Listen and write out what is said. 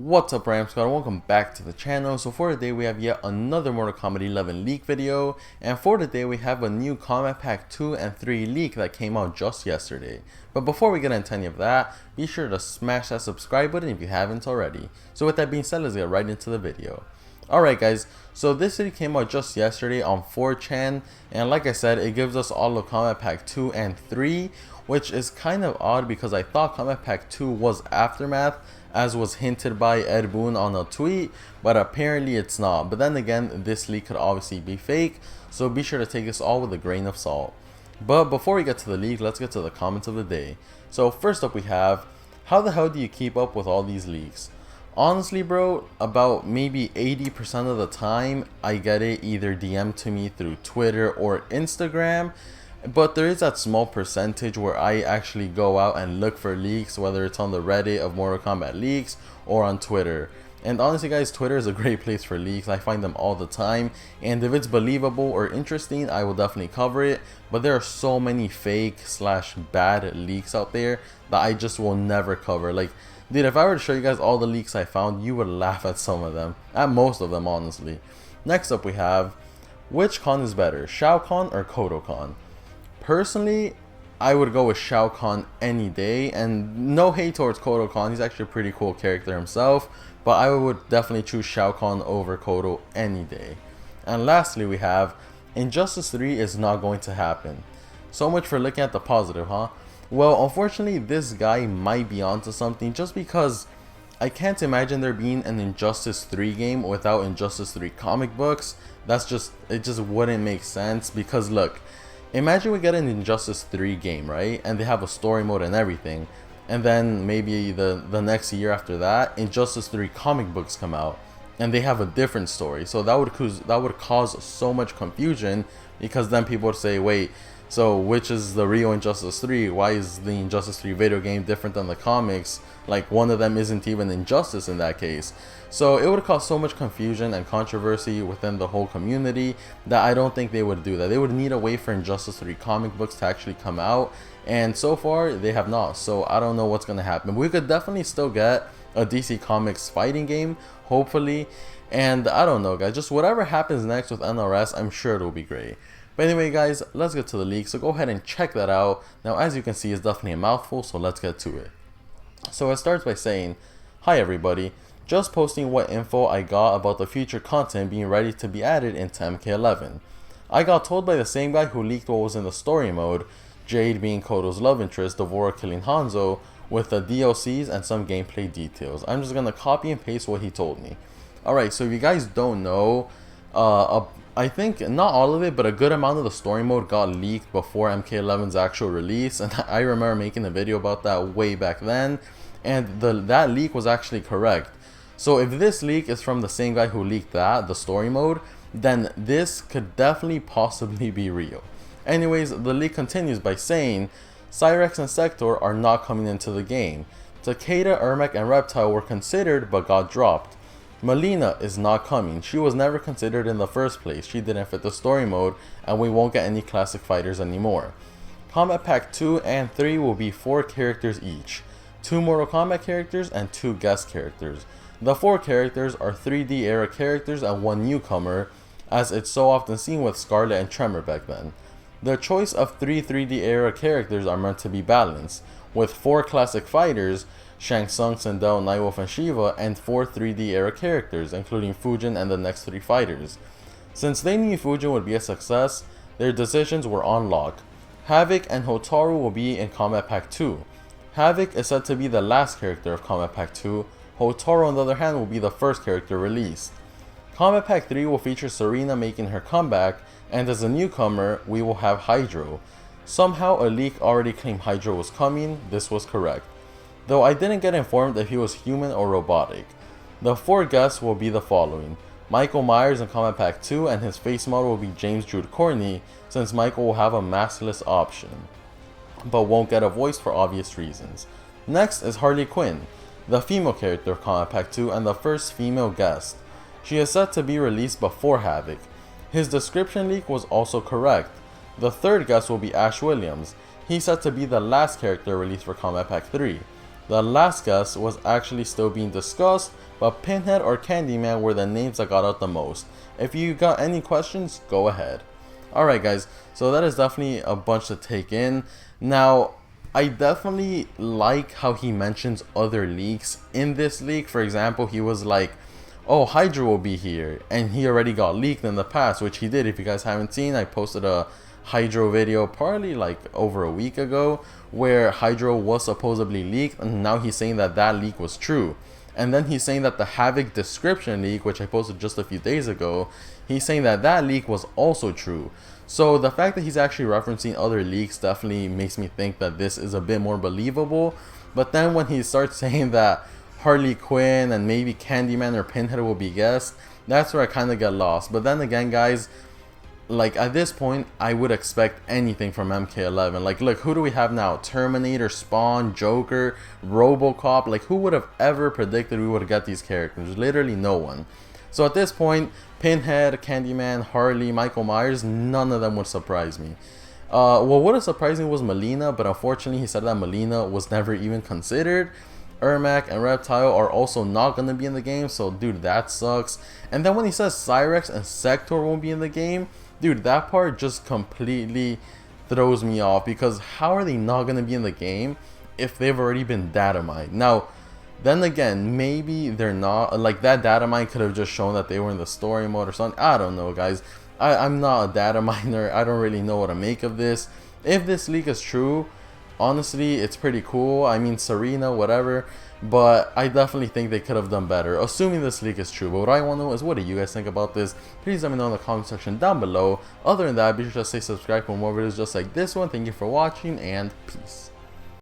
What's up, Ram Squad? Welcome back to the channel. So for today we have yet another Mortal Kombat 11 leak video, and for today we have a new Kombat Pack 2 and 3 leak that came out just yesterday. But before we get into any of that, be sure to smash that subscribe button if you haven't already. So with that being said, let's get right into the video. Alright guys, so this video came out just yesterday on 4chan, and like I said, it gives us all of Kombat Pack 2 and 3, which is kind of odd because I thought Kombat Pack 2 was Aftermath, as was hinted by Ed Boon on a tweet, but apparently it's not. But then again, this leak could obviously be fake, so be sure to take this all with a grain of salt. But before we get to the leak, let's get to the comments of the day. So first up we have, how the hell do you keep up with all these leaks? Honestly bro, about maybe 80% of the time I get it either DM to me through Twitter or Instagram, but there is that small percentage where I actually go out and look for leaks, whether it's on the Reddit of Mortal Kombat leaks or on Twitter. And honestly guys, Twitter is a great place for leaks. I find them all the time, and if it's believable or interesting, I will definitely cover it. But there are so many fake slash bad leaks out there that I just will never cover. Like, dude, if I were to show you guys all the leaks I found, you would laugh at some of them, at most of them honestly. Next up we have, which con is better, Shao Kahn or Kodo Kahn? Personally, I would go with Shao Kahn any day, and no hate towards Kodo Kahn, he's actually a pretty cool character himself, but I would definitely choose Shao Kahn over Kodo any day. And lastly we have, Injustice 3 is not going to happen. So much for looking at the positive, huh? Well, unfortunately this guy might be onto something, just because I can't imagine there being an Injustice 3 game without Injustice 3 comic books. It just wouldn't make sense, because look, imagine we get an Injustice 3 game, right? And they have a story mode and everything. And then maybe the next year after that, Injustice 3 comic books come out. And they have a different story. So that would cause so much confusion. Because then people would say, wait, so which is the real Injustice 3? Why is the Injustice 3 video game different than the comics? Like, one of them isn't even Injustice in that case. So it would cause so much confusion and controversy within the whole community that I don't think they would do that. They would need a way for Injustice 3 comic books to actually come out, and so far they have not. So I don't know what's going to happen. We could definitely still get a DC Comics fighting game, hopefully, and I don't know guys, just whatever happens next with NRS, I'm sure it'll be great. But anyway guys, let's get to the leak, so go ahead and check that out. Now as you can see, it's definitely a mouthful, so let's get to it. So it starts by saying, hi everybody, just posting what info I got about the future content being ready to be added into MK11. I got told by the same guy who leaked what was in the story mode, Jade being Kodo's love interest, Devora killing Hanzo, with the DLCs and some gameplay details. I'm just gonna copy and paste what he told me. Alright, so if you guys don't know, I think not all of it, but a good amount of the story mode got leaked before MK11's actual release, and I remember making a video about that way back then, and that leak was actually correct. So if this leak is from the same guy who leaked the story mode, then this could definitely possibly be real. Anyways, the leak continues by saying, Cyrex and Sector are not coming into the game. Takeda, Ermac, and Reptile were considered but got dropped. Melina is not coming. She was never considered in the first place. She didn't fit the story mode, and we won't get any classic fighters anymore. Kombat Pack 2 and 3 will be 4 characters each. 2 Mortal Kombat characters and 2 guest characters. The 4 characters are 3D era characters and 1 newcomer, as it's so often seen with Scarlet and Tremor back then. The choice of 3 3D era characters are meant to be balanced, with 4 classic fighters, Shang Tsung, Sindel, Nightwolf, and Shiva, and 4 3D era characters, including Fujin and the next 3 fighters. Since they knew Fujin would be a success, their decisions were on lock. Havoc and Hotaru will be in Kombat Pack 2. Havoc is said to be the last character of Kombat Pack 2, Hotaru on the other hand will be the first character released. Kombat Pack 3 will feature Serena making her comeback, and as a newcomer, we will have Hydro. Somehow a leak already claimed Hydro was coming. This was correct, though I didn't get informed if he was human or robotic. The 4 guests will be the following: Michael Myers in Kombat Pack 2, and his face model will be James Jude Corney, since Michael will have a maskless option, but won't get a voice for obvious reasons. Next is Harley Quinn, the female character of Kombat Pack 2 and the first female guest. She is set to be released before Havoc. His description leak was also correct. The 3rd guest will be Ash Williams. He's set to be the last character released for Kombat Pack 3. The last guess was actually still being discussed, but Pinhead or Candyman were the names that got out the most. If you got any questions, go ahead. Alright guys, so that is definitely a bunch to take in. Now, I definitely like how he mentions other leaks in this leak. For example, he was like, oh, Hydra will be here, and he already got leaked in the past, which he did. If you guys haven't seen, I posted a Hydra video probably like over a week ago where Hydra was supposedly leaked, and now he's saying that that leak was true. And then he's saying that the Havoc description leak, which I posted just a few days ago, he's saying that that leak was also true. So the fact that he's actually referencing other leaks definitely makes me think that this is a bit more believable. But then when he starts saying that Harley Quinn and maybe Candyman or Pinhead will be guests, that's where I kind of get lost. But then again, guys, like at this point, I would expect anything from MK11. Like, look, who do we have now? Terminator, Spawn, Joker, RoboCop. Like, who would have ever predicted we would get these characters? Literally no one. So at this point, Pinhead, Candyman, Harley, Michael Myers, none of them would surprise me. Well, what would have surprised me was Melina, but unfortunately he said that Melina was never even considered. Ermac and Reptile are also not going to be in the game, so dude, that sucks. And then when he says Cyrex and Sector won't be in the game, dude, that part just completely throws me off, because how are they not going to be in the game if they've already been data mined? Now, then again, maybe they're not. Like, that data mine could have just shown that they were in the story mode or something. I don't know, guys. I'm not a data miner. I don't really know what to make of this. If this leak is true, honestly, it's pretty cool. I mean, Serena, whatever. But I definitely think they could have done better, assuming this leak is true. But what I want to know is, what do you guys think about this? Please let me know in the comment section down below. Other than that, be sure to stay subscribed for more videos just like this one. Thank you for watching, and peace.